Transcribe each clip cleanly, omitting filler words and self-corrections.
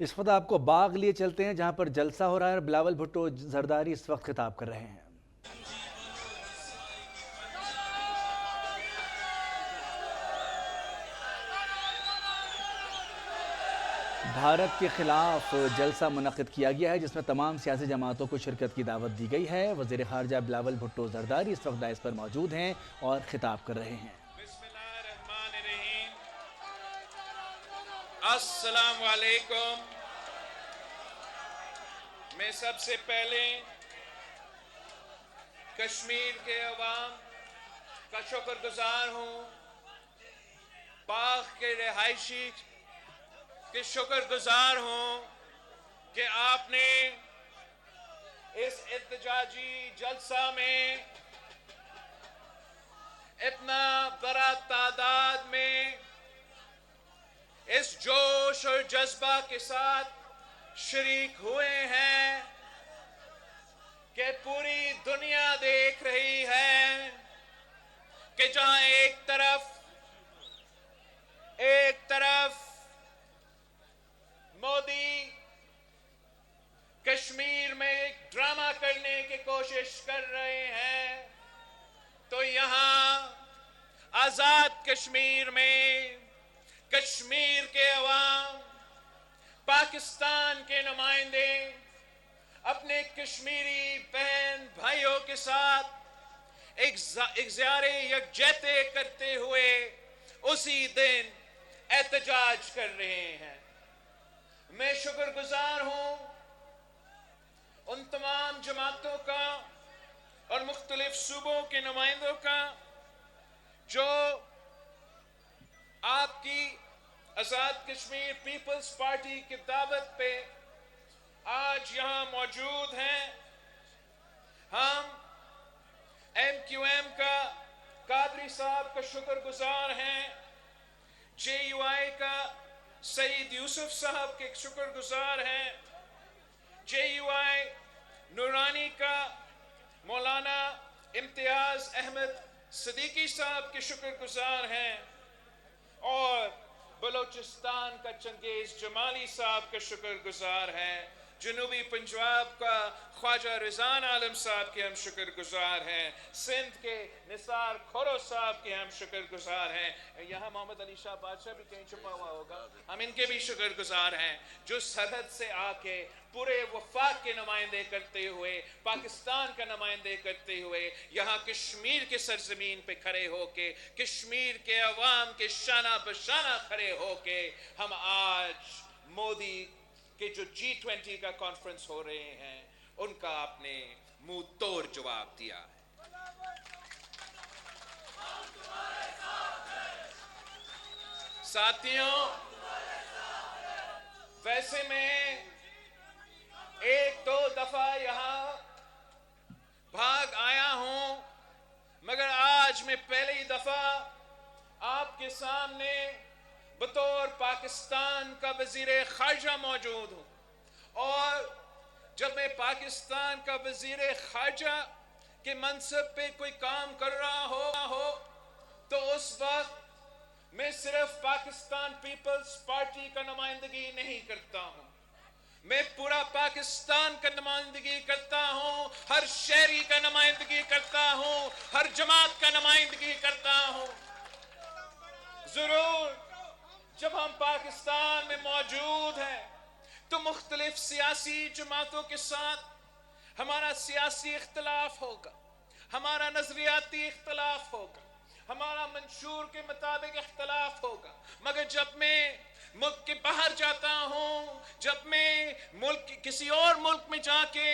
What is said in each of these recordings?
اس وقت آپ کو باغ لیے چلتے ہیں جہاں پر جلسہ ہو رہا ہے اور بلاول بھٹو زرداری اس وقت خطاب کر رہے ہیں۔ بھارت کے خلاف جلسہ منعقد کیا گیا ہے جس میں تمام سیاسی جماعتوں کو شرکت کی دعوت دی گئی ہے۔ وزیر خارجہ بلاول بھٹو زرداری اس وقت ڈائس پر موجود ہیں اور خطاب کر رہے ہیں۔ بسم اللہ الرحمن الرحیم۔ السلام علیکم۔ میں سب سے پہلے کشمیر کے عوام کا شکر گزار ہوں، پاک کے رہائشی کے شکر گزار ہوں کہ آپ نے اس احتجاجی جلسہ میں اتنا بڑا تعداد میں اس جوش اور جذبہ کے ساتھ شریک ہوئے ہیں کہ پوری دنیا دیکھ رہی ہے کہ جہاں ایک طرف مودی کشمیر میں ایک ڈرامہ کرنے کی کوشش کر رہے ہیں، تو یہاں آزاد کشمیر میں کشمیر کے عوام، پاکستان کے نمائندے اپنے کشمیری بہن بھائیوں کے ساتھ اظہار یکجہتی کرتے ہوئے اسی دن احتجاج کر رہے ہیں۔ میں شکر گزار ہوں ان تمام جماعتوں کا اور مختلف صوبوں کے نمائندوں کا جو آپ کی آزاد کشمیر پیپلز پارٹی کی دعوت پہ آج یہاں موجود ہیں۔ ہم ایم کیو ایم کا قادری صاحب کا شکر گزار ہیں، جے یو آئی کا سعید یوسف صاحب کے شکر گزار ہیں، جے یو آئی نورانی کا مولانا امتیاز احمد صدیقی صاحب کے شکر گزار ہیں، اور بلوچستان کا چنگیز جمالی صاحب کا شکر گزار ہیں، جنوبی پنجاب کا خواجہ رضوان عالم صاحب کے ہم شکر گزار ہیں، سندھ کے نثار کھورو صاحب کے ہم شکر گزار ہیں۔ یہاں محمد علی شاہ بادشاہ بھی کہیں چھپا ہوا ہوگا، ہم ان کے بھی شکر گزار ہیں جو سرحد سے آ کے پورے وفاق کے نمائندے کرتے ہوئے، پاکستان کا نمائندے کرتے ہوئے یہاں کشمیر کے سرزمین پہ کھڑے ہو کے، کشمیر کے عوام کے شانہ بشانہ کھڑے ہو کے ہم آج مودی کہ جو G20 کا کانفرنس ہو رہے ہیں ان کا آپ نے منہ توڑ جواب دیا ہے۔ ساتھیوں، ویسے میں ایک دو دفعہ یہاں بھاگ آیا ہوں، مگر آج میں پہلی دفعہ آپ کے سامنے بطور پاکستان کا وزیر خارجہ موجود ہوں، اور جب میں پاکستان کا وزیر خارجہ کے منصب پہ کوئی کام کر رہا ہو تو اس وقت میں صرف پاکستان پیپلز پارٹی کا نمائندگی نہیں کرتا ہوں، میں پورا پاکستان کا نمائندگی کرتا ہوں، ہر شہری کا نمائندگی کرتا ہوں، ہر جماعت کا نمائندگی کرتا ہوں۔ ضرور جب ہم پاکستان میں موجود ہیں تو مختلف سیاسی جماعتوں کے ساتھ ہمارا سیاسی اختلاف ہوگا، ہمارا نظریاتی اختلاف ہوگا، ہمارا منشور کے مطابق اختلاف ہوگا، مگر جب میں ملک کے باہر جاتا ہوں، جب میں کسی اور ملک میں جا کے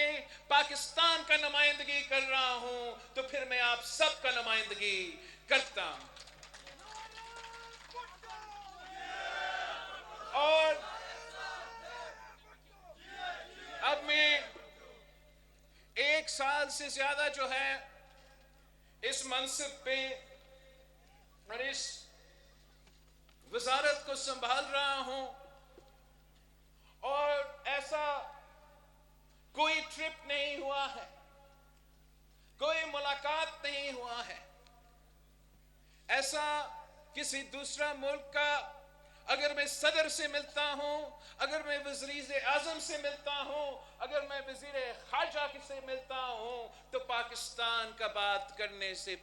پاکستان کا نمائندگی کر رہا ہوں تو پھر میں آپ سب کا نمائندگی کرتا ہوں۔ اور اب میں ایک سال سے زیادہ جو ہے اس منصب پہ اور اس وزارت کو سنبھال رہا ہوں، اور ایسا کوئی ٹرپ نہیں ہوا ہے، کوئی ملاقات نہیں ہوا ہے، ایسا کسی دوسرا ملک کا اگر میں صدر سے ملتا ہوں، اگر میں وزیر اعظم سے ملتا ہوں، اگر میں وزیر خارجہ سے ملتا ہوں، تو پاکستان کا بات کرنے سے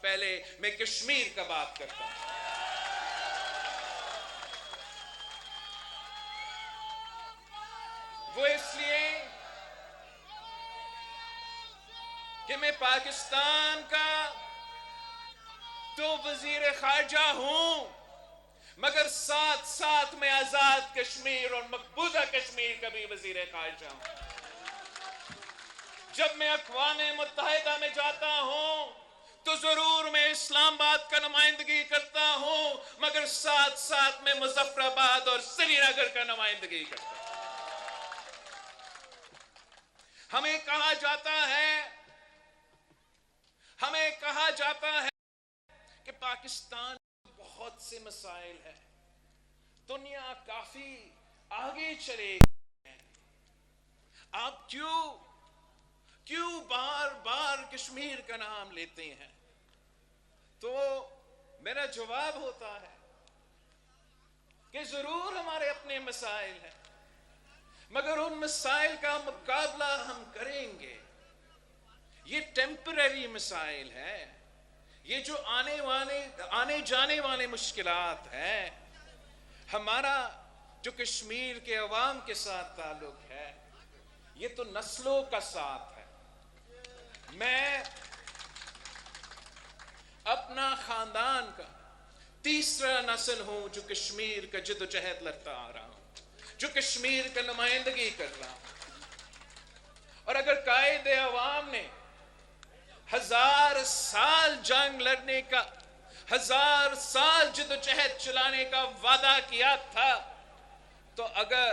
پہلے میں کشمیر کا بات کرتا ہوں۔ وہ اس لیے کہ میں پاکستان کا تو وزیر خارجہ ہوں، مگر ساتھ ساتھ میں آزاد کشمیر اور مقبوضہ کشمیر کا بھی وزیر خارجہ ہوں۔ جب میں اقوام متحدہ میں جاتا ہوں تو ضرور میں اسلام آباد کا نمائندگی کرتا ہوں، مگر ساتھ ساتھ میں مظفر آباد اور سری نگر کا نمائندگی کرتا ہوں۔ ہمیں کہا جاتا ہے کہ پاکستان بہت سے مسائل ہیں، دنیا کافی آگے چلے گئی ہے، آپ کیوں بار بار کشمیر کا نام لیتے ہیں؟ تو میرا جواب ہوتا ہے کہ ضرور ہمارے اپنے مسائل ہیں، مگر ان مسائل کا مقابلہ ہم کریں گے۔ یہ ٹیمپرری مسائل ہے، یہ جو آنے جانے والے مشکلات ہیں، ہمارا جو کشمیر کے عوام کے ساتھ تعلق ہے، یہ تو نسلوں کا ساتھ ہے۔ میں اپنا خاندان کا تیسرا نسل ہوں جو کشمیر کا جد و جہد لڑتا آ رہا ہوں، جو کشمیر کا نمائندگی کر رہا ہوں۔ اور اگر قائد عوام نے 1000 سال جنگ لڑنے کا، 1000 سال جد و جہد چلانے کا وعدہ کیا تھا، تو اگر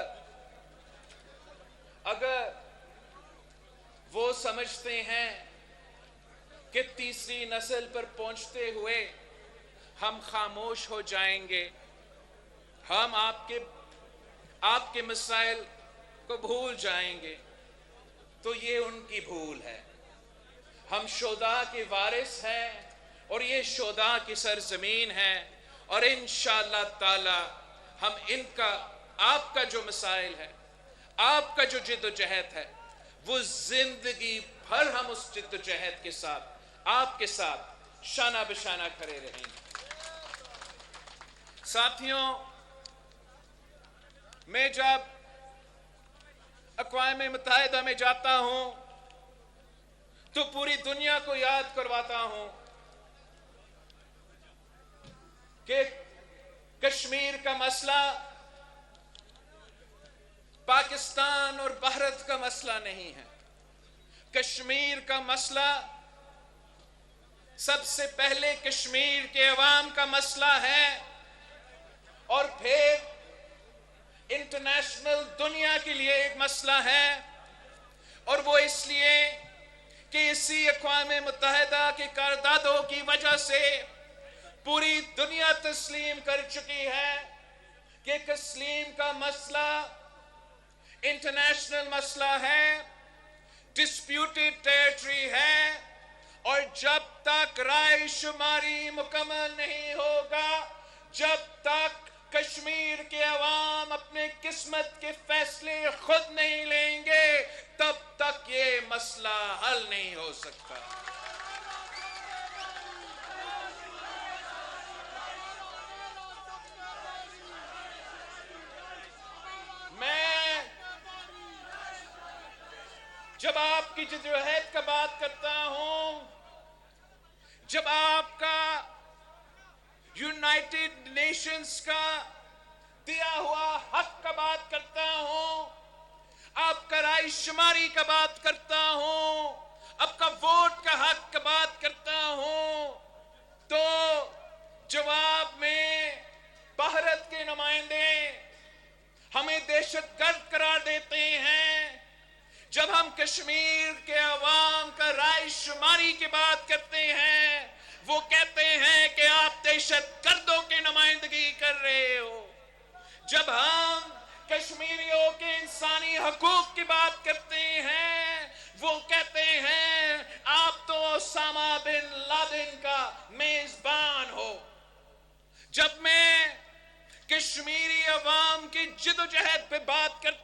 وہ سمجھتے ہیں کہ تیسری نسل پر پہنچتے ہوئے ہم خاموش ہو جائیں گے، ہم آپ کے مسائل کو بھول جائیں گے، تو یہ ان کی بھول ہے۔ ہم شہداء کے وارث ہیں اور یہ شہداء کی سرزمین ہے، اور انشاءاللہ تعالی ہم آپ کا جو مسائل ہے، آپ کا جو جد و جہد ہے، وہ زندگی بھر ہم اس جد و جہد کے ساتھ، آپ کے ساتھ شانہ بشانہ کھڑے رہیں گے۔ ساتھیوں، میں جب اقوام متحدہ میں جاتا ہوں تو پوری دنیا کو یاد کرواتا ہوں کہ کشمیر کا مسئلہ پاکستان اور بھارت کا مسئلہ نہیں ہے۔ کشمیر کا مسئلہ سب سے پہلے کشمیر کے عوام کا مسئلہ ہے، اور پھر انٹرنیشنل دنیا کے لیے ایک مسئلہ ہے، اور وہ اس لیے کہ اسی اقوام متحدہ کے قراردادوں کی وجہ سے پوری دنیا تسلیم کر چکی ہے کہ کشمیر کا مسئلہ انٹرنیشنل مسئلہ ہے، ڈسپیوٹڈ ٹیریٹری ہے، اور جب تک رائے شماری مکمل نہیں ہوگا، جب تک کشمیر کے عوام اپنے قسمت کے فیصلے خود نہیں لیں گے، تب تک یہ مسئلہ حل نہیں ہو سکتا۔ میں جب آپ کی جدوجہد کا بات کرتا ہوں، جب آپ کا یونائٹڈ نیشنز کا دیا ہوا حق کا بات کرتا ہوں، آپ کا رائے شماری کا بات کرتا ہوں، آپ کا ووٹ کا حق کا بات کرتا ہوں، تو جواب میں بھارت کے نمائندے ہمیں دہشت گرد قرار دیتے ہیں۔ جب ہم کشمیر کے عوام کا رائے شماری کی بات کرتے ہیں، وہ کہتے ہیں کہ آپ دہشت گردوں کی نمائندگی کر رہے ہو۔ جب ہم کشمیریوں کے انسانی حقوق کی بات کرتے ہیں، وہ کہتے ہیں آپ تو اسامہ بن لادن کا میزبان ہو۔ جب میں کشمیری عوام کی جد و جہد پہ بات کرتا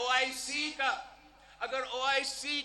OIC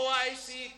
OIC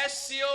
SCO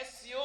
SCO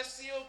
SCO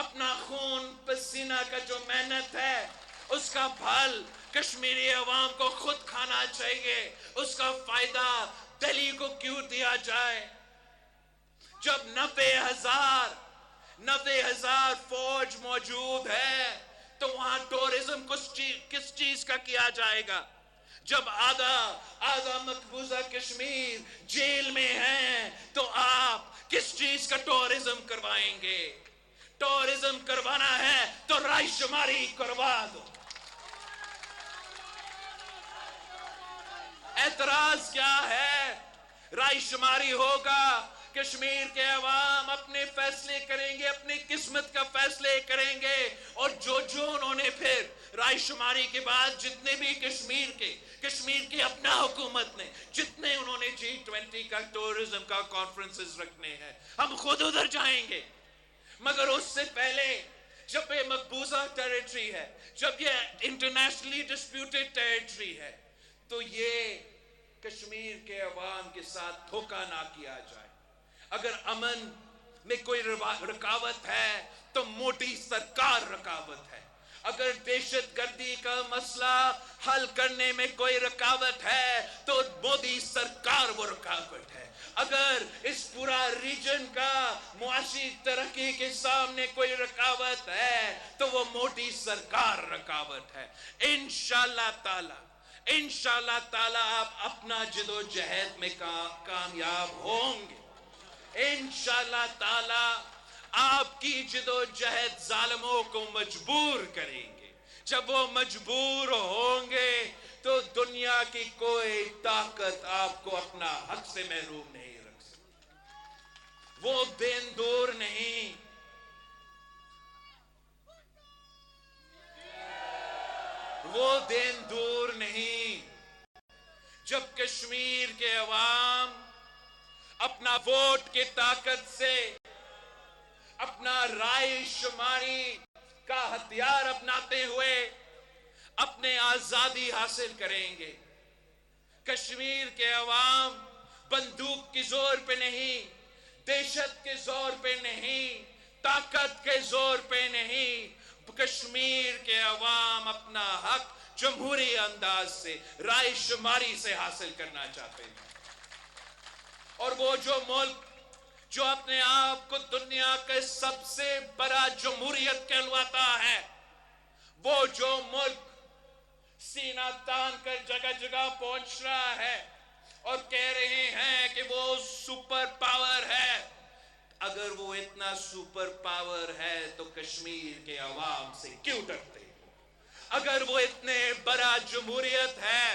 اپنا خون پسینہ کا جو محنت ہے اس کا پھل کشمیری عوام کو خود کھانا چاہیے. اس کا فائدہ دہلی کو کیوں دیا جائے؟ جب 90,000 فوج موجود ہے تو وہاں ٹورزم کس چیز کا کیا جائے گا؟ جب آدھا مقبوضہ کشمیر جیل میں ہے تو آپ کس چیز کا ٹورزم کروائیں گے؟ ٹورزم کروانا ہے تو رائے شماری کروا دو. اعتراض کیا ہے؟ رائے شماری ہوگا، کشمیر کے عوام اپنے فیصلے کریں گے، اپنی قسمت کا فیصلے کریں گے. اور جو انہوں نے پھر رائے شماری کے بعد جتنے بھی کشمیر کی اپنا حکومت نے جتنے انہوں نے G20 کا ٹورزم کا کانفرنسز رکھنے ہیں، ہم خود ادھر جائیں گے. مگر اس سے پہلے جب یہ مقبوضہ ٹیریٹری ہے، جب یہ انٹرنیشنلی ڈسپیوٹڈ ٹیریٹری ہے، تو یہ کشمیر کے عوام کے ساتھ دھوکہ نہ کیا جائے. اگر امن میں کوئی رکاوٹ ہے تو مودی سرکار رکاوٹ ہے. اگر دہشت گردی کا مسئلہ حل کرنے میں کوئی رکاوٹ ہے تو مودی سرکار وہ رکاوٹ ہے. اگر اس پورا ریجن کا معاشی ترقی کے سامنے کوئی رکاوٹ ہے تو وہ مودی سرکار رکاوٹ ہے. انشاءاللہ تعالی آپ اپنا جدوجہد میں کامیاب ہوں گے. انشاءاللہ تعالی آپ کی جدوجہد ظالموں کو مجبور کریں گے. جب وہ مجبور ہوں گے تو دنیا کی کوئی طاقت آپ کو اپنا حق سے محروم نہیں رکھ سکتی. وہ دن دور نہیں، وہ دن دور نہیں جب کشمیر کے عوام اپنا ووٹ کی طاقت سے، اپنا رائے شماری کا ہتھیار اپناتے ہوئے اپنے آزادی حاصل کریں گے. کشمیر کے عوام بندوق کے زور پہ نہیں، دہشت کے زور پہ نہیں، طاقت کے زور پہ نہیں، کشمیر کے عوام اپنا حق جمہوری انداز سے، رائے شماری سے حاصل کرنا چاہتے ہیں. اور وہ جو ملک جو اپنے آپ کو دنیا کے سب سے بڑا جمہوریت کہلواتا ہے، وہ جو ملک سینہ تان کر جگہ جگہ پہنچ رہا ہے اور کہہ رہے ہیں کہ وہ سپر پاور ہے، اگر وہ اتنا سپر پاور ہے تو کشمیر کے عوام سے کیوں ڈرتے؟ اگر وہ اتنے بڑا جمہوریت ہے،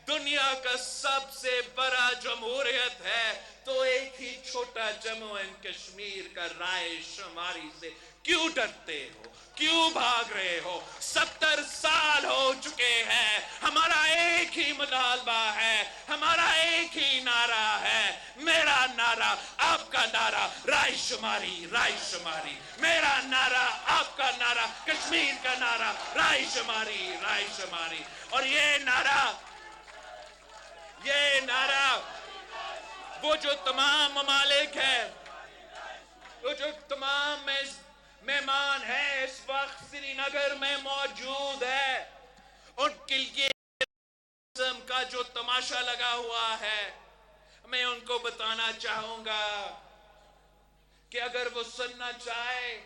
دنیا کا سب سے بڑا جمہوریت ہے، تو ایک ہی چھوٹا جموں اینڈ کشمیر کا رائے شماری سے کیوں ڈرتے ہو؟ کیوں بھاگ رہے ہو؟ 70 سال ہو چکے ہیں، ہمارا ایک ہی مطالبہ ہے، ہمارا ایک ہی نعرہ ہے. میرا نعرہ، آپ کا نعرہ، رائے شماری، رائے شماری. میرا نعرہ، آپ کا نعرہ، کشمیر کا نعرہ، رائے شماری، رائے شماری. اور یہ نعرہ وہ جو تمام ممالک ہیں، وہ جو تمام مہمان ہیں اس وقت سری نگر میں موجود ہے، ان کے لیے کا جو تماشا لگا ہوا ہے، میں ان کو بتانا چاہوں گا کہ اگر وہ سننا چاہے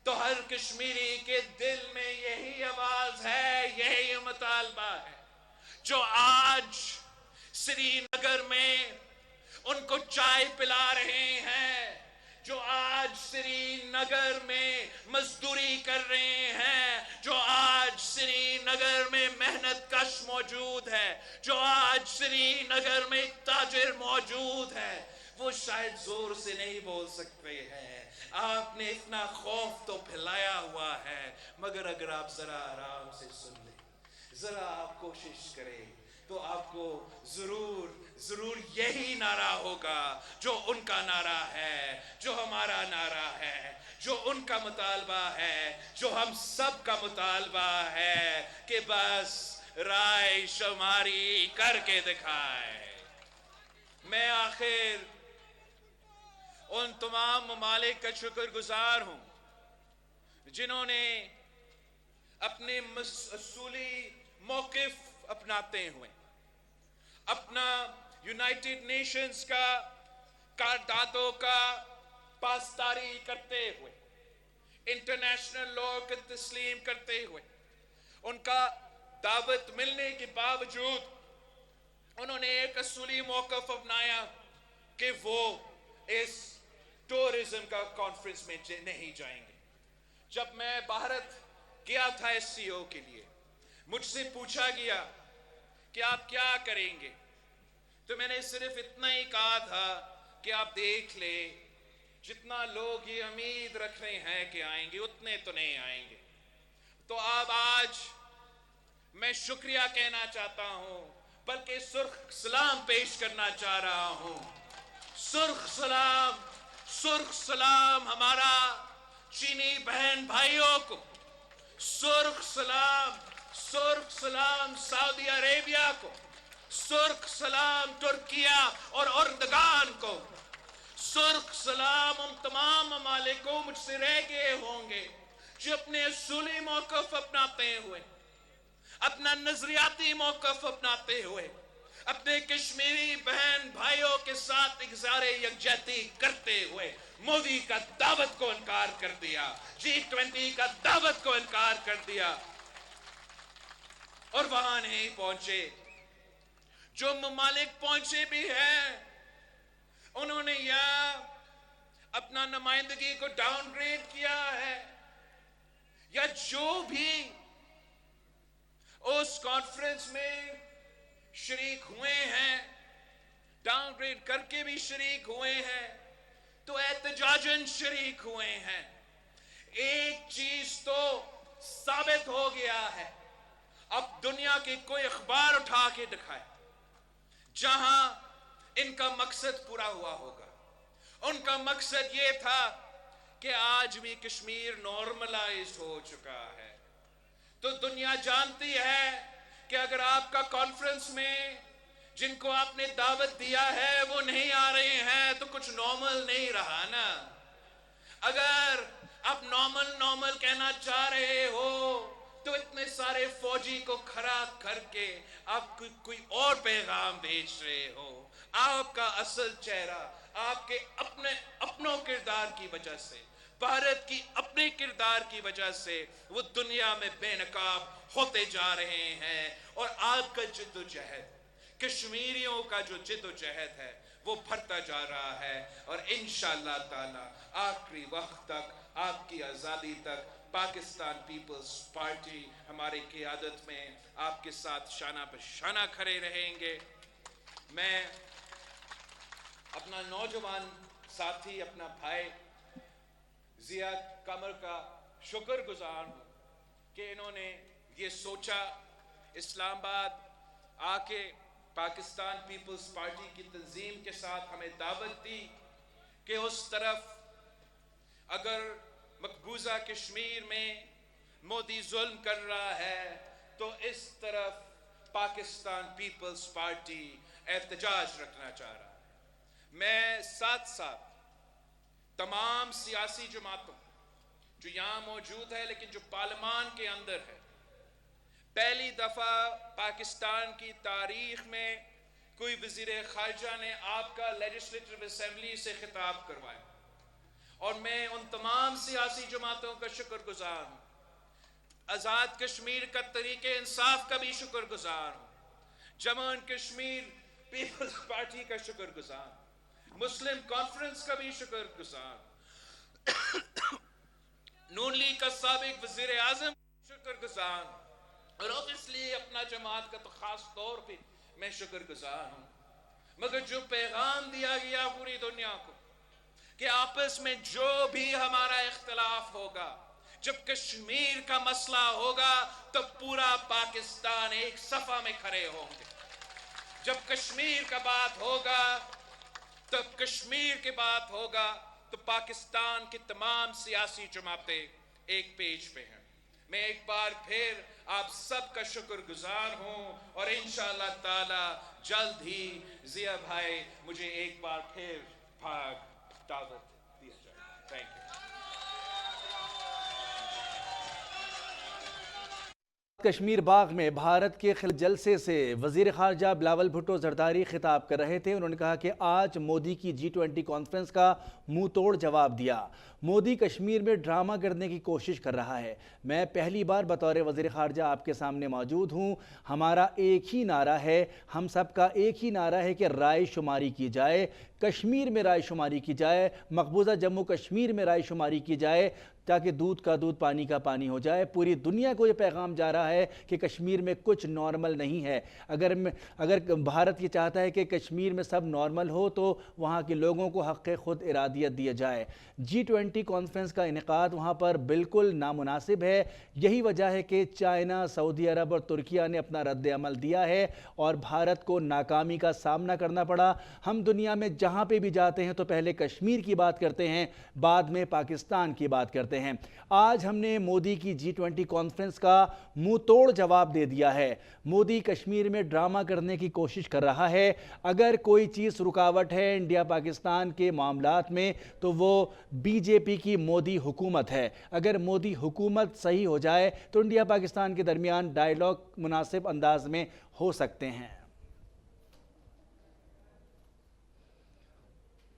تو ہر کشمیری کے دل میں یہی آواز ہے، یہی مطالبہ ہے. جو آج سری نگر میں ان کو چائے پلا رہے ہیں، جو آج سری نگر میں مزدوری کر رہے ہیں، جو آج سری نگر میں محنت کش موجود ہے، جو آج سری نگر میں تاجر موجود ہے، وہ شاید زور سے نہیں بول سکتے ہیں. آپ نے اتنا خوف تو پھیلایا ہوا ہے، مگر اگر آپ ذرا آرام سے سن لیں، ذرا آپ کوشش کریں تو آپ کو ضرور یہی نعرہ ہوگا جو ان کا نعرہ ہے، جو ہمارا نعرہ ہے، جو ان کا مطالبہ ہے، جو ہم سب کا مطالبہ ہے کہ بس رائے شماری کر کے دکھائے. میں آخر ان تمام ممالک کا شکر گزار ہوں جنہوں نے اپنے اصولی موقف اپناتے ہوئے اپنا یونائٹڈ نیشنز کا قراردادوں کا پاسداری کرتے ہوئے انٹرنیشنل لا کو تسلیم کرتے ہوئے ان کا دعوت ملنے کے باوجود انہوں نے ایک اصولی موقف اپنایا کہ وہ اس ٹورزم کا کانفرنس میں نہیں جائیں گے. جب میں بھارت گیا تھا ایس سی او کے لیے مجھ سے پوچھا گیا کہ آپ کیا کریں گے تو میں نے صرف اتنا ہی کہا تھا کہ آپ دیکھ لیں جتنا لوگ یہ امید رکھ رہے ہیں کہ آئیں گے اتنے تو نہیں آئیں گے. تو اب آج میں شکریہ کہنا چاہتا ہوں بلکہ سرخ سلام پیش کرنا چاہ رہا ہوں. سرخ سلام ہمارا چینی بہن بھائیوں کو، سرخ سلام سعودی عربیہ کو، سرخ سلام ترکیہ اور اردگان کو، سرخ سلام ان تمام ممالک کو مجھ سے رہ گئے ہوں گے جو اپنے اصولی موقف اپناتے ہوئے اپنا نظریاتی موقف اپناتے ہوئے اپنے کشمیری بہن بھائیوں کے ساتھ اظہار یکجہتی کرتے ہوئے مودی کا دعوت کو انکار کر دیا، G20 کا دعوت کو انکار کر دیا اور وہاں نہیں پہنچے. جو ممالک پہنچے بھی ہیں انہوں نے یا اپنا نمائندگی کو ڈاؤن گریڈ کیا ہے یا جو بھی اس کانفرنس میں شریک ہوئے ہیں ڈاؤن گریڈ کر کے بھی شریک ہوئے ہیں تو احتجاجاً شریک ہوئے ہیں. ایک چیز تو ثابت ہو گیا ہے، اب دنیا کی کوئی اخبار اٹھا کے دکھائے جہاں ان کا مقصد پورا ہوا ہوگا. ان کا مقصد یہ تھا کہ آج بھی کشمیر نارملائز ہو چکا ہے. تو دنیا جانتی ہے کہ اگر آپ کا کانفرنس میں جن کو آپ نے دعوت دیا ہے وہ نہیں آ رہے ہیں تو کچھ نارمل نہیں رہا نا. اگر آپ نارمل کہنا چاہ رہے ہو تو اتنے سارے فوجی کو کھڑا کر کے آپ کوئی اور پیغام بھیج رہے ہو. آپ کا اصل چہرہ آپ کے اپنوں کردار کی وجہ سے، بھارت کی اپنے کردار کی وجہ سے وہ دنیا میں بے نقاب ہوتے جا رہے ہیں. اور آپ کا جد و جہد، کشمیریوں کا جو جد و جہد ہے وہ بڑھتا جا رہا ہے اور انشاءاللہ تعالی آخری وقت تک آپ کی آزادی تک پاکستان پیپلز پارٹی ہماری قیادت میں آپ کے ساتھ شانہ بہ شانہ کھڑے رہیں گے. میں اپنا نوجوان ساتھی اپنا بھائی ضیاء قمر کا شکر گزار ہوں کہ انہوں نے یہ سوچا اسلام آباد آ کے پاکستان پیپلز پارٹی کی تنظیم کے ساتھ ہمیں دعوت دی کہ اس طرف اگر مقبوضہ کشمیر میں مودی ظلم کر رہا ہے تو اس طرف پاکستان پیپلز پارٹی احتجاج رکھنا چاہ رہا ہے. میں ساتھ ساتھ تمام سیاسی جماعتوں جو یہاں موجود ہے لیکن جو پارلیمان کے اندر ہے، پہلی دفعہ پاکستان کی تاریخ میں کوئی وزیر خارجہ نے آپ کا لیجسلیٹو اسمبلی سے خطاب کروایا اور میں ان تمام سیاسی جماعتوں کا شکر گزار ہوں. آزاد کشمیر کا طریق انصاف کا بھی شکر گزار ہوں، Jammu and Kashmir Peoples Party کا شکر گزار ہوں، مسلم کانفرنس کا بھی شکر گزار ہوں، نون لیگ کا سابق وزیر اعظم کا شکر گزار ہوں اور اوبیسلی اپنا جماعت کا تو خاص طور پہ میں شکر گزار ہوں. مگر جو پیغام دیا گیا پوری دنیا کو کہ آپس میں جو بھی ہمارا اختلاف ہوگا، جب کشمیر کا مسئلہ ہوگا تو پورا پاکستان ایک صفحہ میں کھڑے ہوں گے. جب کشمیر کا بات ہوگا تو پاکستان کی تمام سیاسی جماعتیں ایک پیج پہ ہیں. میں ایک بار پھر آپ سب کا شکر گزار ہوں اور انشاءاللہ تعالی جلد ہی ضیاء بھائی مجھے ایک بار پھر دعوت دیا جائے. Thank you. کشمیر باغ میں بھارت کے جلسے سے وزیر خارجہ بلاول بھٹو زرداری خطاب کر رہے تھے۔ انہوں نے کہا کہ آج مودی کی G20 کانفرنس کا منہ توڑ جواب دیا۔ مودی کشمیر میں ڈرامہ کرنے کی کوشش کر رہا ہے۔ میں پہلی بار بطور وزیر خارجہ آپ کے سامنے موجود ہوں۔ ہمارا ایک ہی نعرہ ہے، ہم سب کا ایک ہی نعرہ ہے کہ رائے شماری کی جائے، کشمیر میں رائے شماری کی جائے، مقبوضہ جموں کشمیر میں رائے شماری کی جائے تاکہ دودھ کا دودھ پانی کا پانی ہو جائے۔ پوری دنیا کو یہ پیغام جا رہا ہے کہ کشمیر میں کچھ نارمل نہیں ہے۔ اگر بھارت یہ چاہتا ہے کہ کشمیر میں سب نارمل ہو تو وہاں کے لوگوں کو حق خود ارادیت دیا جائے۔ G20 کانفرنس کا انعقاد وہاں پر بالکل نامناسب ہے۔ یہی وجہ ہے کہ چائنا، سعودی عرب اور ترکیہ نے اپنا رد عمل دیا ہے اور بھارت کو ناکامی کا سامنا کرنا پڑا۔ ہم دنیا میں جہاں پہ بھی جاتے ہیں تو پہلے کشمیر کی بات کرتے ہیں، بعد میں پاکستان کی بات کرتے ہیں۔ آج ہم نے مودی کی G20 کانفرنس کا منہ توڑ جواب دے دیا ہے۔ مودی کشمیر میں ڈرامہ کرنے کی کوشش کر رہا ہے۔ اگر کوئی چیز رکاوٹ ہے انڈیا پاکستان کے معاملات میں تو وہ BJP کی مودی حکومت ہے۔ اگر مودی حکومت صحیح ہو جائے تو انڈیا پاکستان کے درمیان ڈائیلاگ مناسب انداز میں ہو سکتے ہیں۔